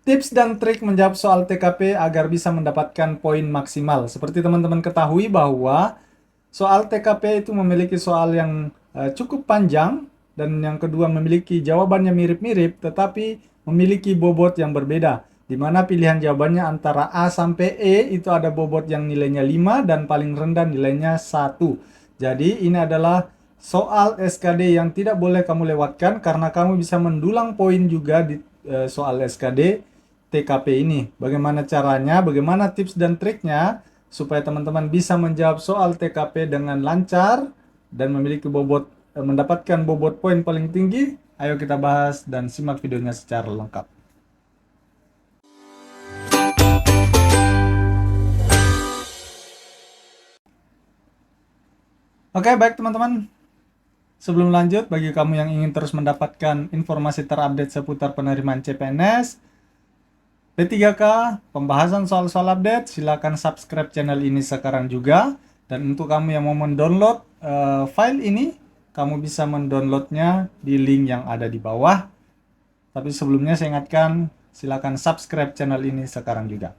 Tips dan trik menjawab soal TKP agar bisa mendapatkan poin maksimal. Seperti teman-teman ketahui bahwa soal TKP itu memiliki soal yang cukup panjang, dan yang kedua memiliki jawabannya mirip-mirip tetapi memiliki bobot yang berbeda. Di mana pilihan jawabannya antara A sampai E itu ada bobot yang nilainya 5 dan paling rendah nilainya 1. Jadi ini adalah soal SKD yang tidak boleh kamu lewatkan karena kamu bisa mendulang poin juga di soal SKD TKP ini. Bagaimana caranya, bagaimana tips dan triknya supaya teman-teman bisa menjawab soal TKP dengan lancar dan memiliki mendapatkan bobot poin paling tinggi. Ayo kita bahas dan simak videonya secara lengkap. Oke, baik teman-teman. Sebelum lanjut, bagi kamu yang ingin terus mendapatkan informasi terupdate seputar penerimaan CPNS, P3K, pembahasan soal-soal update, silakan subscribe channel ini sekarang juga. Dan untuk kamu yang mau mendownload file ini, kamu bisa mendownloadnya di link yang ada di bawah. Tapi sebelumnya saya ingatkan, silakan subscribe channel ini sekarang juga.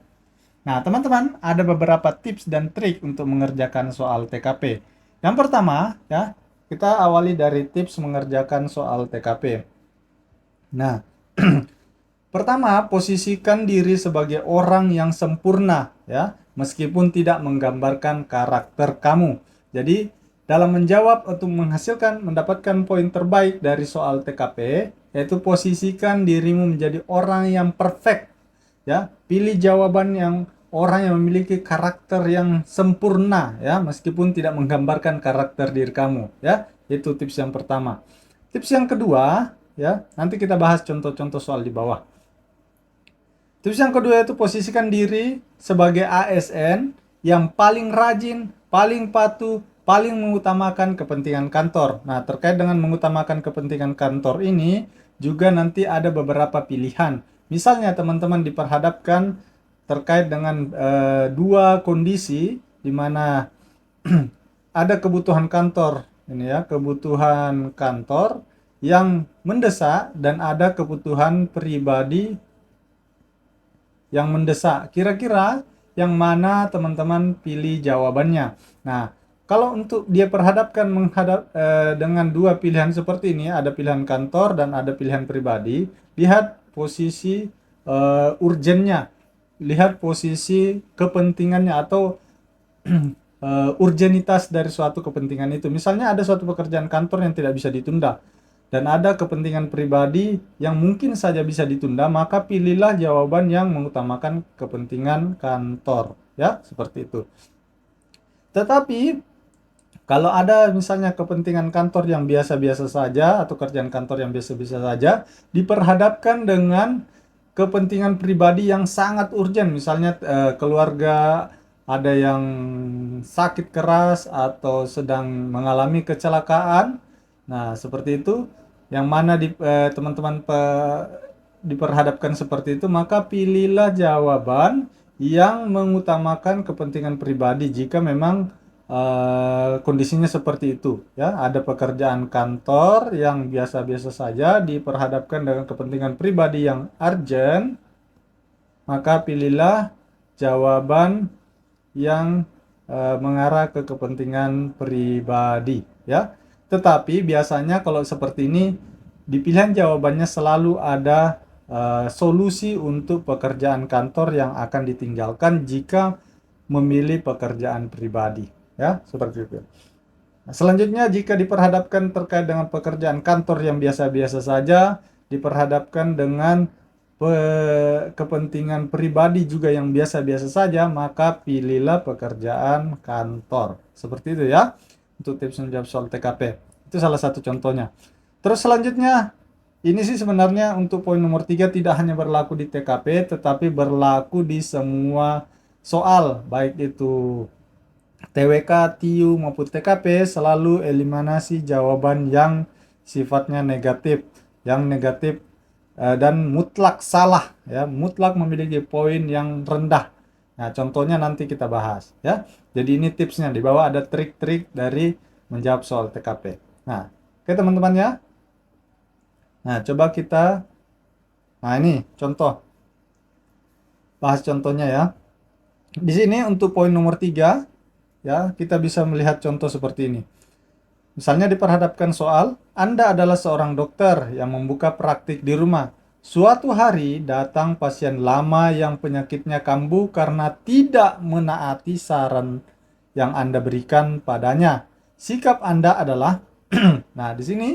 Nah, teman-teman, ada beberapa tips dan trik untuk mengerjakan soal TKP. Yang pertama, ya, kita awali dari tips mengerjakan soal TKP. Nah, pertama, posisikan diri sebagai orang yang sempurna, ya, meskipun tidak menggambarkan karakter kamu. Jadi, dalam menjawab atau mendapatkan poin terbaik dari soal TKP, yaitu posisikan dirimu menjadi orang yang perfect, ya. Pilih jawaban yang orang yang memiliki karakter yang sempurna, ya, meskipun tidak menggambarkan karakter diri kamu, ya. Itu tips yang pertama. Tips yang kedua, ya, nanti kita bahas contoh-contoh soal di bawah. Terus yang kedua itu posisikan diri sebagai ASN yang paling rajin, paling patuh, paling mengutamakan kepentingan kantor. Nah, terkait dengan mengutamakan kepentingan kantor ini, juga nanti ada beberapa pilihan. Misalnya teman-teman diperhadapkan terkait dengan dua kondisi di mana ada kebutuhan kantor, ini ya, kebutuhan kantor yang mendesak dan ada kebutuhan pribadi yang mendesak. Kira-kira yang mana teman-teman pilih jawabannya? Nah, kalau untuk dia perhadapkan dengan dua pilihan seperti ini, ada pilihan kantor dan ada pilihan pribadi, lihat posisi urgennya, lihat posisi kepentingannya atau urgenitas dari suatu kepentingan itu. Misalnya ada suatu pekerjaan kantor yang tidak bisa ditunda dan ada kepentingan pribadi yang mungkin saja bisa ditunda, maka pilihlah jawaban yang mengutamakan kepentingan kantor, ya, seperti itu. Tetapi kalau ada misalnya kepentingan kantor yang biasa-biasa saja atau kerjaan kantor yang biasa-biasa saja diperhadapkan dengan kepentingan pribadi yang sangat urgent, misalnya keluarga ada yang sakit keras atau sedang mengalami kecelakaan. Nah, seperti itu, yang mana teman-teman diperhadapkan seperti itu, maka pilihlah jawaban yang mengutamakan kepentingan pribadi jika memang kondisinya seperti itu, ya. Ada pekerjaan kantor yang biasa-biasa saja diperhadapkan dengan kepentingan pribadi yang urgent, maka pilihlah jawaban yang mengarah ke kepentingan pribadi, ya. Tetapi biasanya kalau seperti ini di pilihan jawabannya selalu ada solusi untuk pekerjaan kantor yang akan ditinggalkan jika memilih pekerjaan pribadi, ya, seperti itu. Nah, selanjutnya jika diperhadapkan terkait dengan pekerjaan kantor yang biasa-biasa saja, diperhadapkan dengan kepentingan pribadi juga yang biasa-biasa saja, maka pilihlah pekerjaan kantor. Seperti itu ya, untuk tips menjawab soal TKP. Itu salah satu contohnya. Terus selanjutnya, ini sih sebenarnya untuk poin nomor 3 tidak hanya berlaku di TKP, tetapi berlaku di semua soal, baik itu TWK, TIU maupun TKP, selalu eliminasi jawaban yang sifatnya negatif. Yang negatif dan mutlak salah, ya, mutlak memiliki poin yang rendah. Nah, contohnya nanti kita bahas, ya. Jadi ini tipsnya, di bawah ada trik-trik dari menjawab soal TKP. Nah, oke teman-teman ya. Nah, coba kita, nah ini contoh. bahas contohnya ya. Di sini untuk poin nomor 3 ya, kita bisa melihat contoh seperti ini. Misalnya diperhadapkan soal, Anda adalah seorang dokter yang membuka praktik di rumah. Suatu hari datang pasien lama yang penyakitnya kambuh karena tidak menaati saran yang Anda berikan padanya. Sikap Anda adalah, nah di sini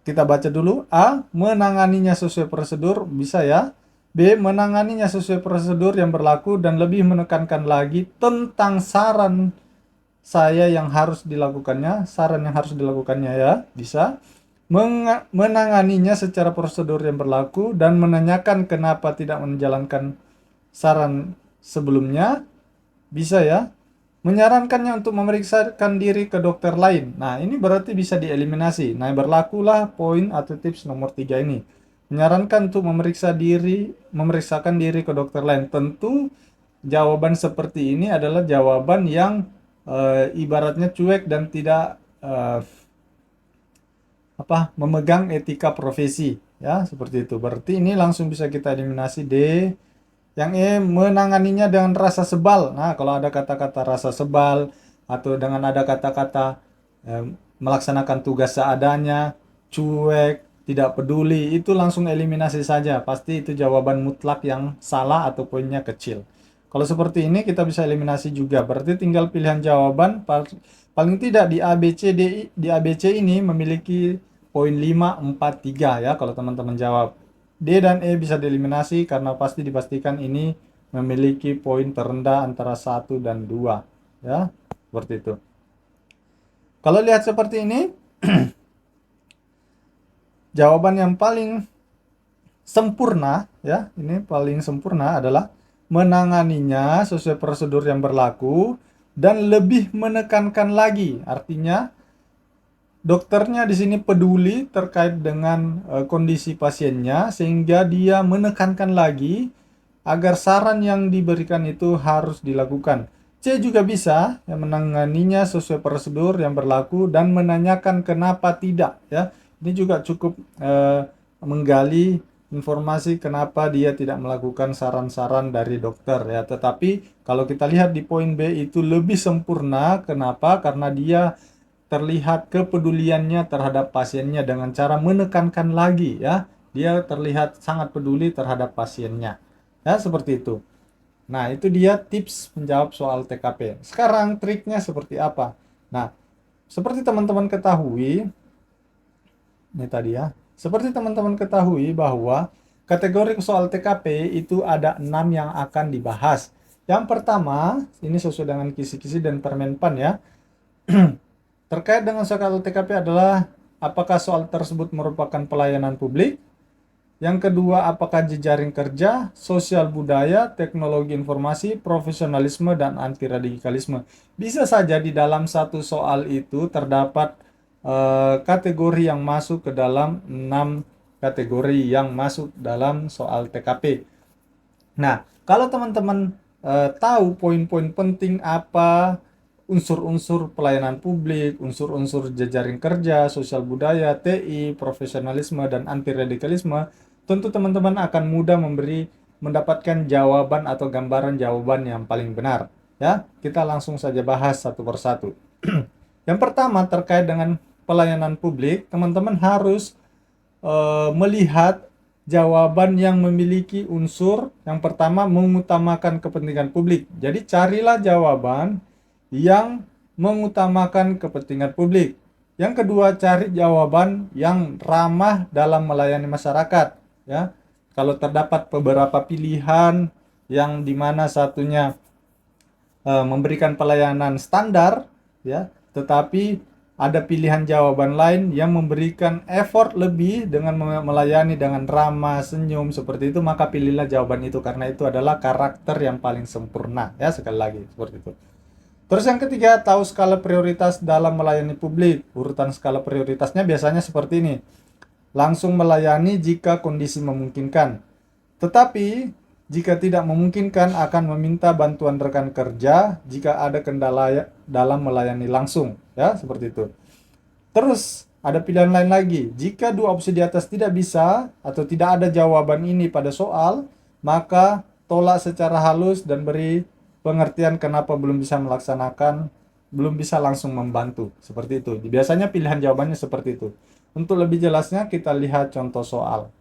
kita baca dulu. A. Menanganinya sesuai prosedur, bisa ya. B. Menanganinya sesuai prosedur yang berlaku dan lebih menekankan lagi tentang saran yang harus dilakukannya, saran yang harus dilakukannya ya, bisa. Menanganinya secara prosedur yang berlaku dan menanyakan kenapa tidak menjalankan saran sebelumnya, bisa ya. Menyarankannya untuk memeriksakan diri ke dokter lain. Nah, ini berarti bisa dieliminasi. Nah, berlakulah poin atau tips nomor 3 ini. Menyarankan untuk memeriksakan diri ke dokter lain. Tentu jawaban seperti ini adalah jawaban yang ibaratnya cuek dan tidak memegang etika profesi ya, seperti itu. Berarti ini langsung bisa kita eliminasi D. Yang E, menanganinya dengan rasa sebal. Nah, kalau ada kata-kata rasa sebal atau dengan ada kata-kata melaksanakan tugas seadanya, cuek, tidak peduli, itu langsung eliminasi saja. Pasti itu jawaban mutlak yang salah atau poinnya kecil. Kalau seperti ini kita bisa eliminasi juga. Berarti tinggal pilihan jawaban paling tidak di ABC ini memiliki poin 5, 4, 3 ya kalau teman-teman jawab. D dan E bisa dieliminasi karena pasti dipastikan ini memiliki poin terendah antara 1 dan 2 ya. Seperti itu. Kalau lihat seperti ini, jawaban yang paling sempurna ya, ini paling sempurna adalah menanganinya sesuai prosedur yang berlaku dan lebih menekankan lagi. Artinya dokternya di sini peduli terkait dengan kondisi pasiennya sehingga dia menekankan lagi agar saran yang diberikan itu harus dilakukan. C juga bisa yang menanganinya sesuai prosedur yang berlaku dan menanyakan kenapa tidak ya. Ini juga cukup menggali informasi kenapa dia tidak melakukan saran-saran dari dokter ya. Tetapi kalau kita lihat di poin B itu lebih sempurna. Kenapa? Karena dia terlihat kepeduliannya terhadap pasiennya dengan cara menekankan lagi ya. Dia terlihat sangat peduli terhadap pasiennya. Ya, seperti itu. Nah, itu dia tips menjawab soal TKP. Sekarang triknya seperti apa? Nah, seperti teman-teman ketahui, ini tadi ya. Seperti teman-teman ketahui bahwa kategori soal TKP itu ada 6 yang akan dibahas. Yang pertama, ini sesuai dengan kisi-kisi dan Permenpan ya. Terkait dengan soal TKP adalah apakah soal tersebut merupakan pelayanan publik? Yang kedua, apakah jejaring kerja, sosial budaya, teknologi informasi, profesionalisme, dan anti radikalisme? Bisa saja di dalam satu soal itu terdapat kategori yang masuk ke dalam 6 kategori yang masuk dalam soal TKP. Nah, kalau teman-teman tahu poin-poin penting apa unsur-unsur pelayanan publik, unsur-unsur jejaring kerja, sosial budaya, TI, profesionalisme, dan anti radikalisme, tentu teman-teman akan mudah mendapatkan jawaban atau gambaran jawaban yang paling benar. Ya, kita langsung saja bahas satu persatu. Yang pertama terkait dengan pelayanan publik, teman-teman harus melihat jawaban yang memiliki unsur yang pertama mengutamakan kepentingan publik. Jadi carilah jawaban yang mengutamakan kepentingan publik. Yang kedua, cari jawaban yang ramah dalam melayani masyarakat. Ya, kalau terdapat beberapa pilihan yang dimana satunya memberikan pelayanan standar, ya, tetapi ada pilihan jawaban lain yang memberikan effort lebih dengan melayani dengan ramah, senyum, seperti itu, maka pilihlah jawaban itu karena itu adalah karakter yang paling sempurna. Ya, sekali lagi seperti itu. Terus yang ketiga, tahu skala prioritas dalam melayani publik. Urutan skala prioritasnya biasanya seperti ini. Langsung melayani jika kondisi memungkinkan. Tetapi, jika tidak memungkinkan akan meminta bantuan rekan kerja jika ada kendala dalam melayani langsung. Ya, seperti itu. Terus, ada pilihan lain lagi. Jika dua opsi di atas tidak bisa atau tidak ada jawaban ini pada soal, maka tolak secara halus dan beri pengertian kenapa belum bisa langsung membantu. Seperti itu. Biasanya pilihan jawabannya seperti itu. Untuk lebih jelasnya kita lihat contoh soal.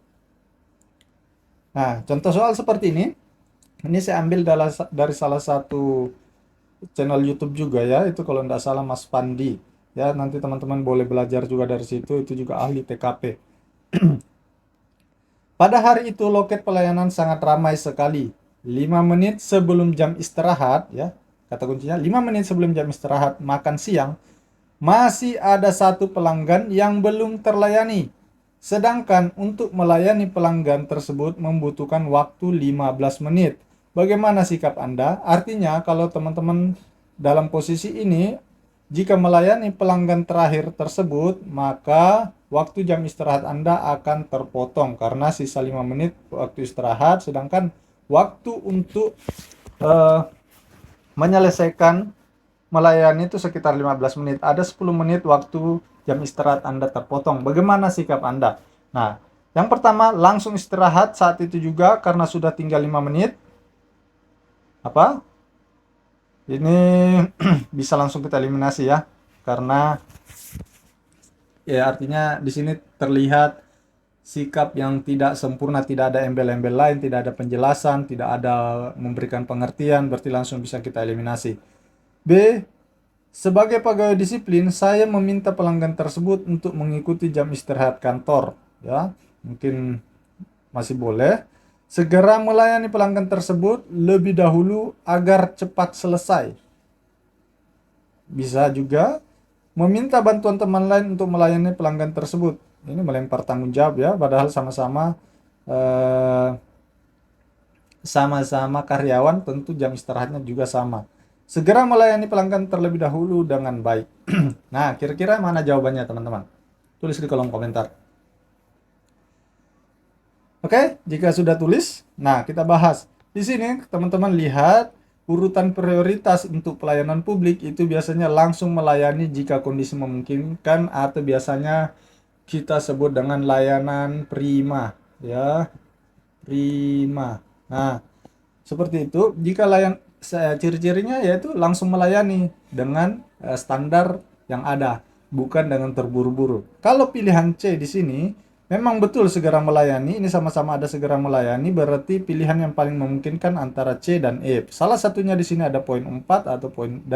Nah, contoh soal seperti ini saya ambil dari salah satu channel YouTube juga ya, itu kalau tidak salah Mas Pandi. Ya, nanti teman-teman boleh belajar juga dari situ, itu juga ahli TKP. Pada hari itu loket pelayanan sangat ramai sekali. 5 menit sebelum jam istirahat, ya, kata kuncinya 5 menit sebelum jam istirahat makan siang, masih ada satu pelanggan yang belum terlayani. Sedangkan untuk melayani pelanggan tersebut membutuhkan waktu 15 menit. Bagaimana sikap Anda? Artinya kalau teman-teman dalam posisi ini, jika melayani pelanggan terakhir tersebut, maka waktu jam istirahat Anda akan terpotong karena sisa 5 menit waktu istirahat, sedangkan waktu untuk eh, menyelesaikan melayani itu sekitar 15 menit. Ada 10 menit waktu jam istirahat Anda terpotong. Bagaimana sikap Anda? Nah, yang pertama langsung istirahat saat itu juga karena sudah tinggal 5 menit. Apa? Ini bisa langsung kita eliminasi ya. Karena ya artinya di sini terlihat sikap yang tidak sempurna, tidak ada embel-embel lain, tidak ada penjelasan, tidak ada memberikan pengertian, berarti langsung bisa kita eliminasi. B. Sebagai pegawai disiplin, saya meminta pelanggan tersebut untuk mengikuti jam istirahat kantor. Ya, mungkin masih boleh. Segera melayani pelanggan tersebut lebih dahulu agar cepat selesai. Bisa juga meminta bantuan teman lain untuk melayani pelanggan tersebut. Ini melempar tanggung jawab ya, padahal eh, sama-sama karyawan, tentu jam istirahatnya juga sama. Segera melayani pelanggan terlebih dahulu dengan baik. Nah, kira-kira mana jawabannya teman-teman? Tulis di kolom komentar. Oke, jika sudah tulis, nah kita bahas. Di sini teman-teman lihat urutan prioritas untuk pelayanan publik itu biasanya langsung melayani jika kondisi memungkinkan atau biasanya kita sebut dengan layanan prima, ya, prima. Nah, seperti itu. Jika ciri-cirinya yaitu langsung melayani dengan standar yang ada, bukan dengan terburu-buru. Kalau pilihan C di sini memang betul segera melayani, ini sama-sama ada segera melayani, berarti pilihan yang paling memungkinkan antara C dan E. Salah satunya di sini ada poin 4 atau poin 5.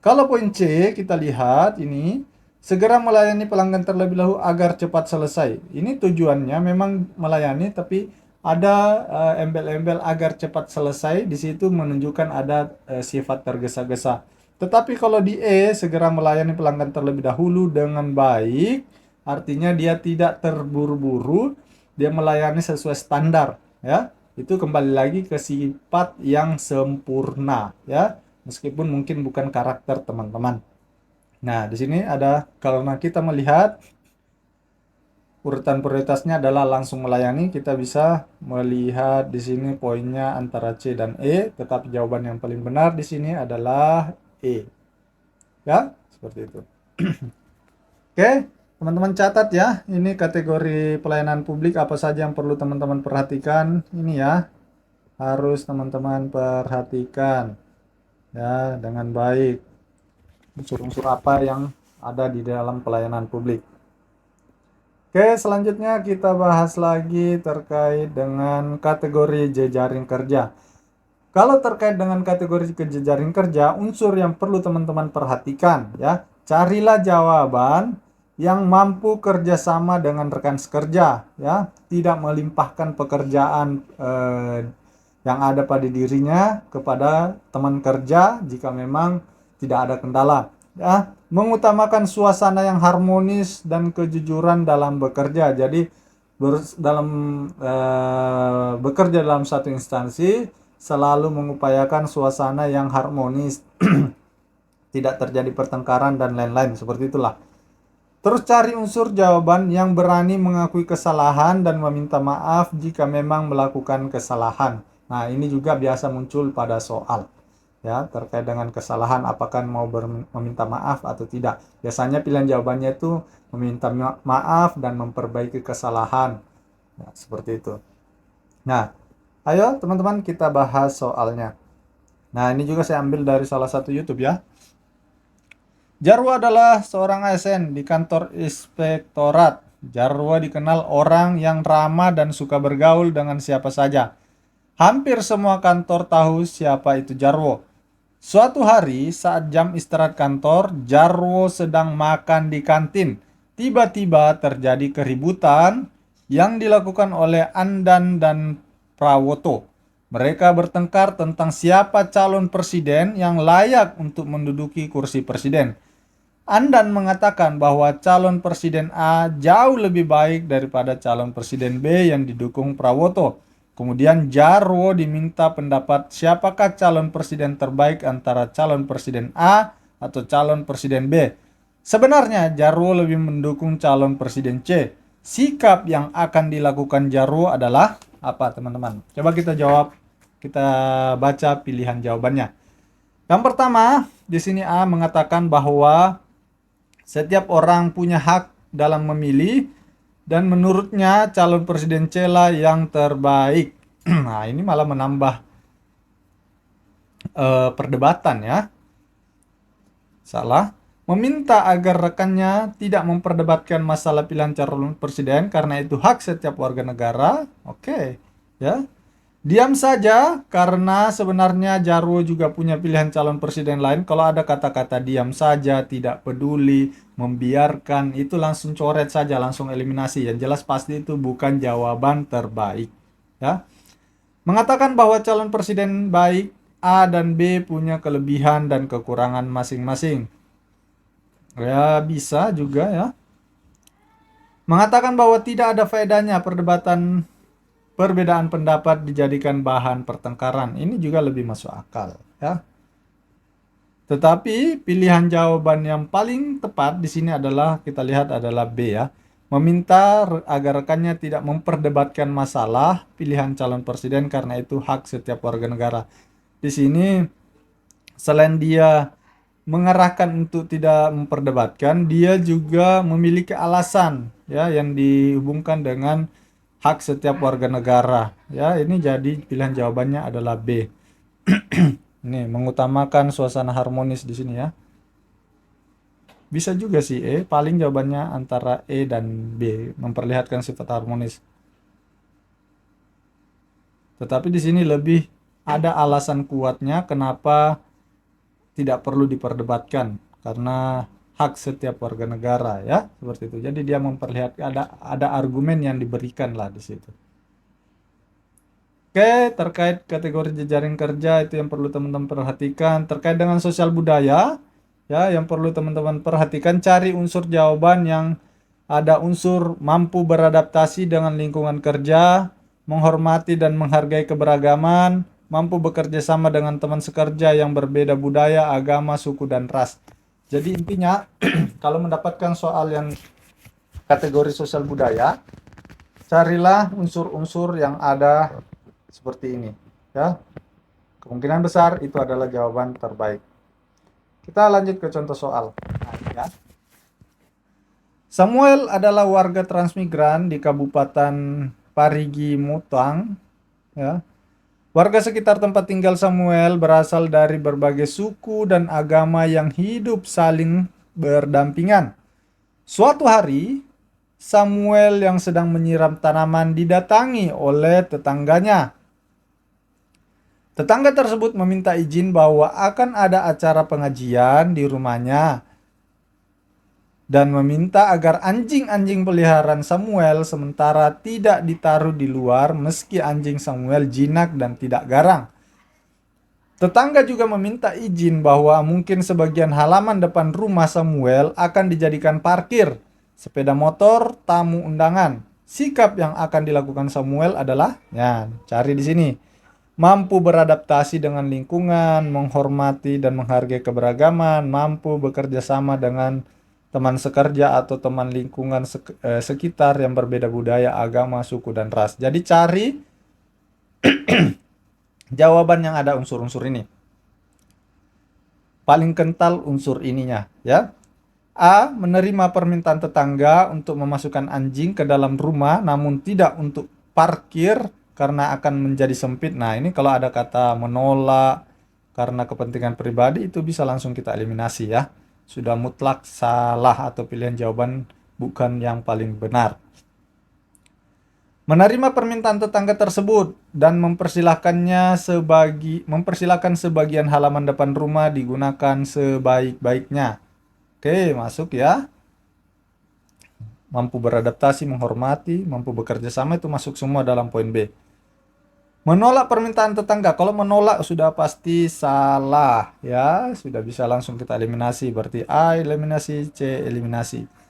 Kalau poin C kita lihat ini segera melayani pelanggan terlebih dahulu agar cepat selesai. Ini tujuannya memang melayani tapi ada embel-embel agar cepat selesai. Di situ menunjukkan ada sifat tergesa-gesa. Tetapi kalau di E segera melayani pelanggan terlebih dahulu dengan baik, artinya dia tidak terburu-buru, dia melayani sesuai standar, ya. Itu kembali lagi ke sifat yang sempurna, ya. Meskipun mungkin bukan karakter teman-teman. Nah, di sini ada karena kita melihat urutan prioritasnya adalah langsung melayani, kita bisa melihat di sini poinnya antara C dan E, tetapi jawaban yang paling benar di sini adalah E. Ya, seperti itu. Oke, teman-teman catat ya, ini kategori pelayanan publik apa saja yang perlu teman-teman perhatikan. Ini ya, harus teman-teman perhatikan ya dengan baik. Unsur-unsur apa yang ada di dalam pelayanan publik. Oke, selanjutnya kita bahas lagi terkait dengan kategori jejaring kerja. Kalau terkait dengan kategori jejaring kerja, unsur yang perlu teman-teman perhatikan ya, carilah jawaban yang mampu kerjasama dengan rekan sekerja ya, tidak melimpahkan pekerjaan yang ada pada dirinya kepada teman kerja jika memang tidak ada kendala ya, mengutamakan suasana yang harmonis dan kejujuran dalam bekerja. Jadi bekerja dalam satu instansi selalu mengupayakan suasana yang harmonis, tidak terjadi pertengkaran dan lain-lain, seperti itulah. Terus cari unsur jawaban yang berani mengakui kesalahan dan meminta maaf jika memang melakukan kesalahan. Nah, ini juga biasa muncul pada soal ya, terkait dengan kesalahan apakah mau meminta maaf atau tidak. Biasanya pilihan jawabannya itu meminta maaf dan memperbaiki kesalahan. Ya, seperti itu. Nah, Ayo teman-teman kita bahas soalnya. Nah, ini juga saya ambil dari salah satu YouTube ya. Jarwo adalah seorang ASN di kantor inspektorat. Jarwo dikenal orang yang ramah dan suka bergaul dengan siapa saja. Hampir semua kantor tahu siapa itu Jarwo. Suatu hari saat jam istirahat kantor, Jarwo sedang makan di kantin. Tiba-tiba terjadi keributan yang dilakukan oleh Andan dan Prawoto. Mereka bertengkar tentang siapa calon presiden yang layak untuk menduduki kursi presiden. Andan mengatakan bahwa calon presiden A jauh lebih baik daripada calon presiden B yang didukung Prawoto. Kemudian Jarwo diminta pendapat siapakah calon presiden terbaik antara calon presiden A atau calon presiden B. Sebenarnya Jarwo lebih mendukung calon presiden C. Sikap yang akan dilakukan Jarwo adalah apa, teman-teman? Coba kita jawab, kita baca pilihan jawabannya. Yang pertama, di sini A mengatakan bahwa setiap orang punya hak dalam memilih dan menurutnya calon presiden C lah yang terbaik. Nah, ini malah menambah perdebatan ya. Salah. Meminta agar rekannya tidak memperdebatkan masalah pilihan calon presiden karena itu hak setiap warga negara. Oke, ya. Diam saja karena sebenarnya Jarwo juga punya pilihan calon presiden lain. Kalau ada kata-kata diam saja, tidak peduli, membiarkan, itu langsung coret saja, langsung eliminasi. Yang jelas pasti itu bukan jawaban terbaik. Ya. Mengatakan bahwa calon presiden baik A dan B punya kelebihan dan kekurangan masing-masing. Ya, bisa juga ya. Mengatakan bahwa tidak ada faedahnya perbedaan pendapat dijadikan bahan pertengkaran. Ini juga lebih masuk akal ya. Tetapi pilihan jawaban yang paling tepat di sini adalah kita lihat adalah B ya. Meminta agar rekannya tidak memperdebatkan masalah pilihan calon presiden karena itu hak setiap warga negara. Di sini selain dia mengarahkan untuk tidak memperdebatkan, dia juga memiliki alasan ya yang dihubungkan dengan hak setiap warga negara. Ya, ini jadi pilihan jawabannya adalah B. Ini mengutamakan suasana harmonis di sini ya. Bisa juga sih E, paling jawabannya antara E dan B, memperlihatkan sifat harmonis. Tetapi di sini lebih ada alasan kuatnya kenapa tidak perlu diperdebatkan karena hak setiap warga negara ya, seperti itu. Jadi dia memperlihatkan ada argumen yang diberikan lah di situ. Oke, terkait kategori jejaring kerja itu yang perlu teman-teman perhatikan. Terkait dengan sosial budaya, ya yang perlu teman-teman perhatikan, cari unsur jawaban yang ada unsur mampu beradaptasi dengan lingkungan kerja, menghormati dan menghargai keberagaman, mampu bekerja sama dengan teman sekerja yang berbeda budaya, agama, suku, dan ras. Jadi intinya, kalau mendapatkan soal yang kategori sosial budaya, carilah unsur-unsur yang ada seperti ini ya. Kemungkinan besar itu adalah jawaban terbaik. Kita lanjut ke contoh soal. Nah, ya. Samuel adalah warga transmigran di Kabupaten Parigi Mutang ya. Warga sekitar tempat tinggal Samuel berasal dari berbagai suku dan agama yang hidup saling berdampingan. Suatu hari, Samuel yang sedang menyiram tanaman didatangi oleh tetangganya. Tetangga tersebut meminta izin bahwa akan ada acara pengajian di rumahnya dan meminta agar anjing-anjing peliharaan Samuel sementara tidak ditaruh di luar meski anjing Samuel jinak dan tidak garang. Tetangga juga meminta izin bahwa mungkin sebagian halaman depan rumah Samuel akan dijadikan parkir sepeda motor tamu undangan. Sikap yang akan dilakukan Samuel adalah, ya, cari di sini. Mampu beradaptasi dengan lingkungan, menghormati dan menghargai keberagaman, mampu bekerja sama dengan teman sekerja atau teman lingkungan sekitar yang berbeda budaya, agama, suku, dan ras. Jadi cari jawaban yang ada unsur-unsur ini. Paling kental unsur ininya, ya. A. Menerima permintaan tetangga untuk memasukkan anjing ke dalam rumah namun tidak untuk parkir karena akan menjadi sempit. Nah, ini kalau ada kata menolak karena kepentingan pribadi itu bisa langsung kita eliminasi ya. Sudah mutlak salah atau pilihan jawaban bukan yang paling benar. Menerima permintaan tetangga tersebut dan mempersilahkan sebagian halaman depan rumah digunakan sebaik-baiknya. Oke, masuk ya. Mampu beradaptasi, menghormati, mampu bekerja sama itu masuk semua dalam poin B. Menolak permintaan tetangga. Kalau menolak sudah pasti salah ya. Sudah bisa langsung kita eliminasi. Berarti A eliminasi, C eliminasi.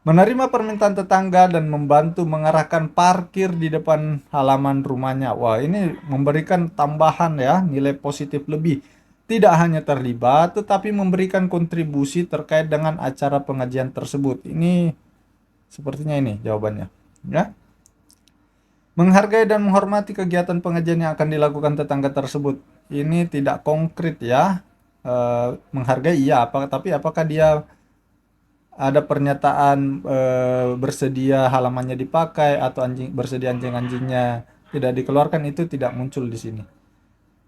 Menerima permintaan tetangga dan membantu mengarahkan parkir di depan halaman rumahnya. Wah, ini memberikan tambahan ya, nilai positif lebih. Tidak hanya terlibat, tetapi memberikan kontribusi terkait dengan acara pengajian tersebut. Ini sepertinya ini jawabannya. Ya. Menghargai dan menghormati kegiatan pengajian yang akan dilakukan tetangga tersebut. Ini tidak konkret ya. Menghargai iya, tapi apakah dia ada pernyataan bersedia halamannya dipakai atau bersedia anjing-anjingnya tidak dikeluarkan, itu tidak muncul di sini.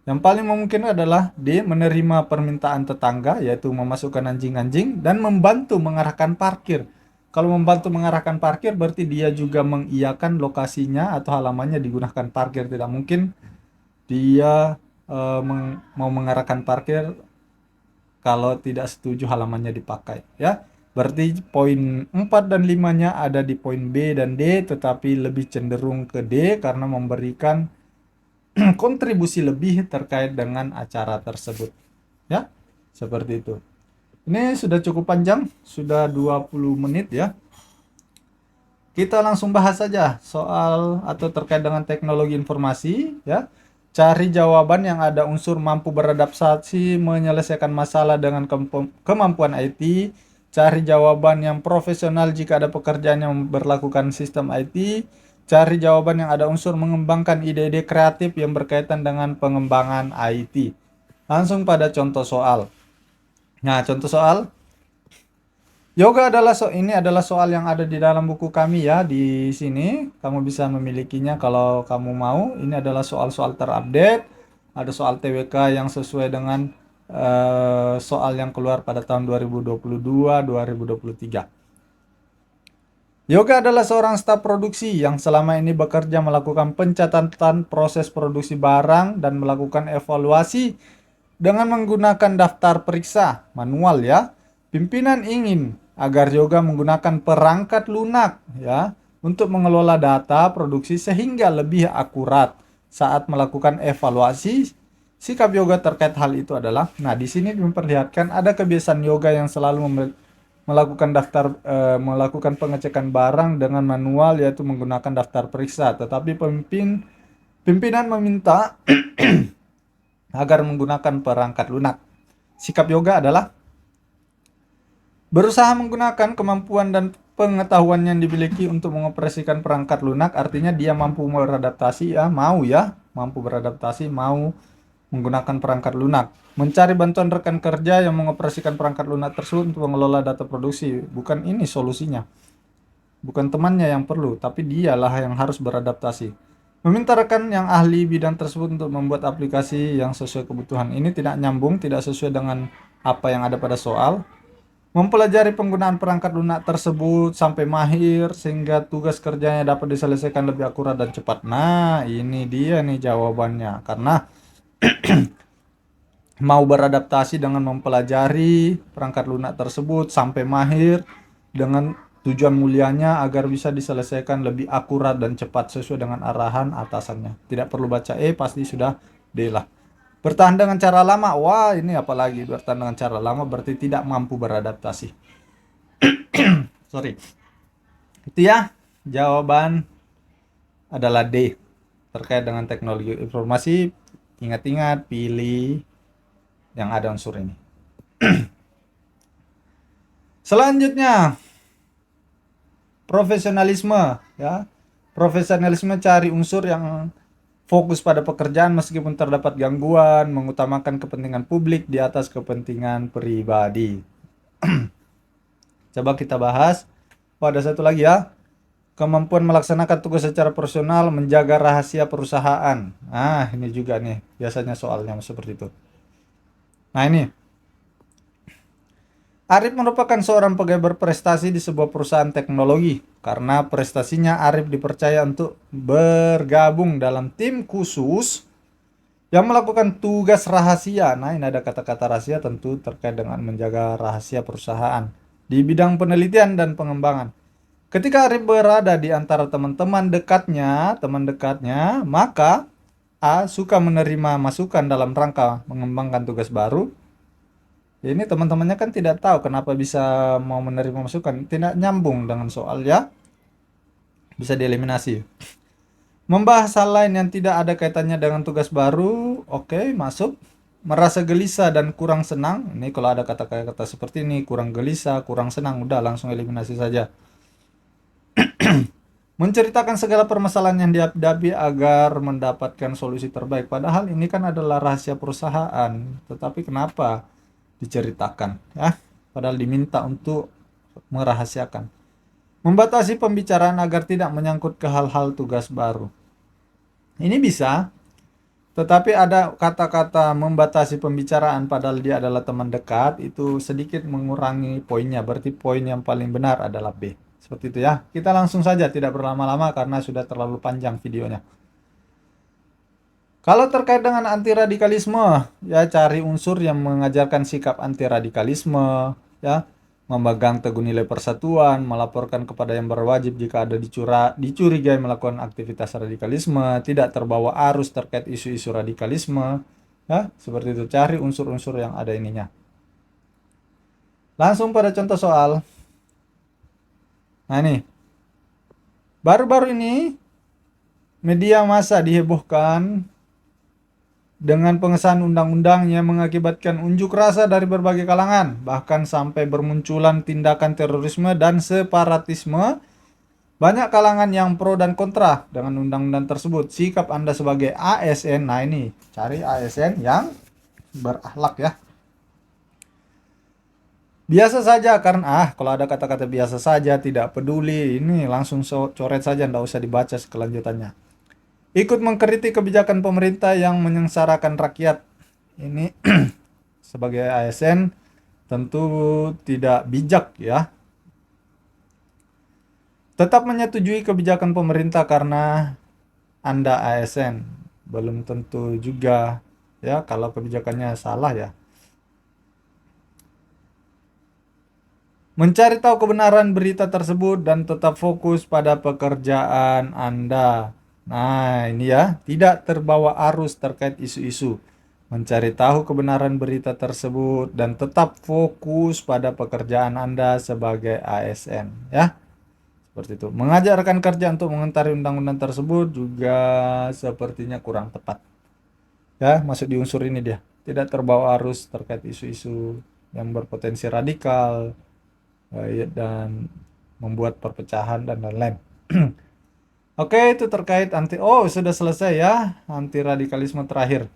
Yang paling mungkin adalah D, menerima permintaan tetangga yaitu memasukkan anjing-anjing dan membantu mengarahkan parkir. Kalau membantu mengarahkan parkir berarti dia juga mengiyakan lokasinya atau halamannya digunakan parkir. Tidak mungkin dia mau mengarahkan parkir kalau tidak setuju halamannya dipakai ya. Berarti poin 4 dan 5-nya ada di poin B dan D, tetapi lebih cenderung ke D karena memberikan kontribusi lebih terkait dengan acara tersebut. Ya, seperti itu. Ini sudah cukup panjang, sudah 20 menit ya. Kita langsung bahas saja soal atau terkait dengan teknologi informasi ya. Cari jawaban yang ada unsur mampu beradaptasi menyelesaikan masalah dengan kemampuan IT. Cari jawaban yang profesional jika ada pekerjaan yang berlakukan sistem IT. Cari jawaban yang ada unsur mengembangkan ide-ide kreatif yang berkaitan dengan pengembangan IT. Langsung pada contoh soal. Nah, contoh soal. Yoga ini adalah soal yang ada di dalam buku kami ya. Di sini kamu bisa memilikinya kalau kamu mau. Ini adalah soal-soal terupdate. Ada soal TWK yang sesuai dengan soal yang keluar pada tahun 2022-2023. Yoga adalah seorang staf produksi yang selama ini bekerja melakukan pencatatan proses produksi barang dan melakukan evaluasi dengan menggunakan daftar periksa manual ya. Pimpinan ingin agar Yoga menggunakan perangkat lunak ya untuk mengelola data produksi sehingga lebih akurat saat melakukan evaluasi. Sikap Yoga terkait hal itu adalah, nah di sini memperlihatkan ada kebiasaan Yoga yang selalu melakukan pengecekan barang dengan manual yaitu menggunakan daftar periksa, tetapi pimpinan meminta agar menggunakan perangkat lunak. Sikap Yoga adalah berusaha menggunakan kemampuan dan pengetahuan yang dimiliki untuk mengoperasikan perangkat lunak, artinya dia mampu beradaptasi mampu beradaptasi, mau menggunakan perangkat lunak. Mencari bantuan rekan kerja yang mengoperasikan perangkat lunak tersebut untuk mengelola data produksi. Bukan ini solusinya. Bukan temannya yang perlu, tapi dialah yang harus beradaptasi. Meminta rekan yang ahli bidang tersebut untuk membuat aplikasi yang sesuai kebutuhan. Ini tidak nyambung, tidak sesuai dengan apa yang ada pada soal. Mempelajari penggunaan perangkat lunak tersebut sampai mahir sehingga tugas kerjanya dapat diselesaikan lebih akurat dan cepat. Nah, ini dia nih jawabannya. Karena mau beradaptasi dengan mempelajari perangkat lunak tersebut sampai mahir dengan tujuan mulianya agar bisa diselesaikan lebih akurat dan cepat sesuai dengan arahan atasannya. Tidak perlu baca pasti sudah D lah. Bertahan dengan cara lama. Wah, ini apalagi bertahan dengan cara lama berarti tidak mampu beradaptasi. Sorry. Itu ya, jawaban adalah D. Terkait dengan teknologi informasi, ingat-ingat pilih yang ada unsur ini. Selanjutnya, profesionalisme ya. Profesionalisme cari unsur yang fokus pada pekerjaan meskipun terdapat gangguan, mengutamakan kepentingan publik di atas kepentingan pribadi. Coba kita bahas. Oh, ada satu lagi ya. kemampuan melaksanakan tugas secara profesional, menjaga rahasia perusahaan. Nah, ini juga nih biasanya soalnya seperti itu. Nah, ini Arif merupakan seorang pegawai berprestasi di sebuah perusahaan teknologi. Karena prestasinya, Arif dipercaya untuk bergabung dalam tim khusus yang melakukan tugas rahasia. Nah, ini ada kata-kata rahasia tentu terkait dengan menjaga rahasia perusahaan di bidang penelitian dan pengembangan. Ketika Arif berada di antara teman dekatnya, maka A suka menerima masukan dalam rangka mengembangkan tugas baru. Ya, ini teman-temannya kan tidak tahu kenapa bisa mau menerima masukan, tidak nyambung dengan soal ya, bisa dieliminasi. Membahas hal lain yang tidak ada kaitannya dengan tugas baru, oke, masuk. Merasa gelisah dan kurang senang, ini kalau ada kata-kata seperti ini, kurang gelisah, kurang senang, udah langsung eliminasi saja. Menceritakan segala permasalahan yang dihadapi agar mendapatkan solusi terbaik. Padahal ini kan adalah rahasia perusahaan, tetapi kenapa diceritakan ya? Padahal diminta untuk merahasiakan. Membatasi pembicaraan agar tidak menyangkut ke hal-hal tugas baru. Ini bisa, tetapi ada kata-kata membatasi pembicaraan padahal dia adalah teman dekat, itu sedikit mengurangi poinnya. Berarti poin yang paling benar adalah B. Seperti itu ya. Kita langsung saja, tidak berlama-lama karena sudah terlalu panjang videonya. Kalau terkait dengan anti radikalisme, ya cari unsur yang mengajarkan sikap anti radikalisme, ya, memegang teguh nilai persatuan, melaporkan kepada yang berwajib jika ada dicurigai melakukan aktivitas radikalisme, tidak terbawa arus terkait isu-isu radikalisme, ya, seperti itu. Cari unsur-unsur yang ada ininya. Langsung pada contoh soal. Nah ini, baru-baru ini media massa dihebohkan dengan pengesahan undang-undang yang mengakibatkan unjuk rasa dari berbagai kalangan, bahkan sampai bermunculan tindakan terorisme dan separatisme. Banyak kalangan yang pro dan kontra dengan undang-undang tersebut. Sikap Anda sebagai ASN, nah ini, cari ASN yang berakhlak ya. Biasa saja karena kalau ada kata-kata biasa saja, tidak peduli, ini langsung coret saja, tidak usah dibaca kelanjutannya. Ikut mengkritik kebijakan pemerintah yang menyengsarakan rakyat. Ini sebagai ASN tentu tidak bijak ya. Tetap menyetujui kebijakan pemerintah karena Anda ASN. Belum tentu juga ya kalau kebijakannya salah ya. Mencari tahu kebenaran berita tersebut dan tetap fokus pada pekerjaan Anda. Nah, ini ya, tidak terbawa arus terkait isu-isu. Mencari tahu kebenaran berita tersebut dan tetap fokus pada pekerjaan Anda sebagai ASN, ya. Seperti itu. Mengajarkan kerja untuk mengentari undang-undang tersebut juga sepertinya kurang tepat. Ya, masuk di unsur ini dia. Tidak terbawa arus terkait isu-isu yang berpotensi radikal, dan membuat perpecahan dan lain-lain. Oke, itu terkait sudah selesai ya anti radikalisme terakhir.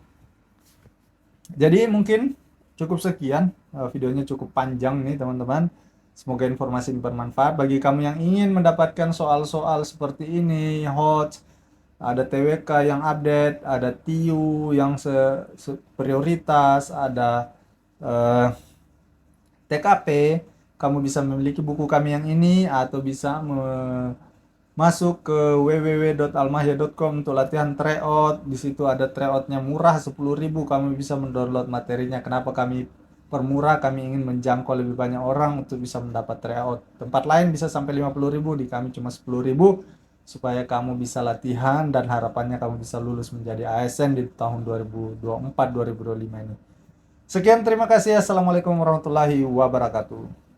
Jadi mungkin cukup sekian, videonya cukup panjang nih teman-teman. Semoga informasi ini bermanfaat bagi kamu yang ingin mendapatkan soal-soal seperti ini, HOTS, ada TWK yang update, ada TIU yang prioritas, ada TKP. Kamu bisa memiliki buku kami yang ini atau bisa masuk ke www.almahya.com untuk latihan tryout. Di situ ada tryoutnya murah 10.000. Kamu bisa mendownload materinya. Kenapa kami permurah? Kami ingin menjangkau lebih banyak orang untuk bisa mendapat tryout. Tempat lain bisa sampai 50.000, di kami cuma 10.000 supaya kamu bisa latihan dan harapannya kamu bisa lulus menjadi ASN di tahun 2024-2025 ini. Sekian, terima kasih. Assalamualaikum warahmatullahi wabarakatuh.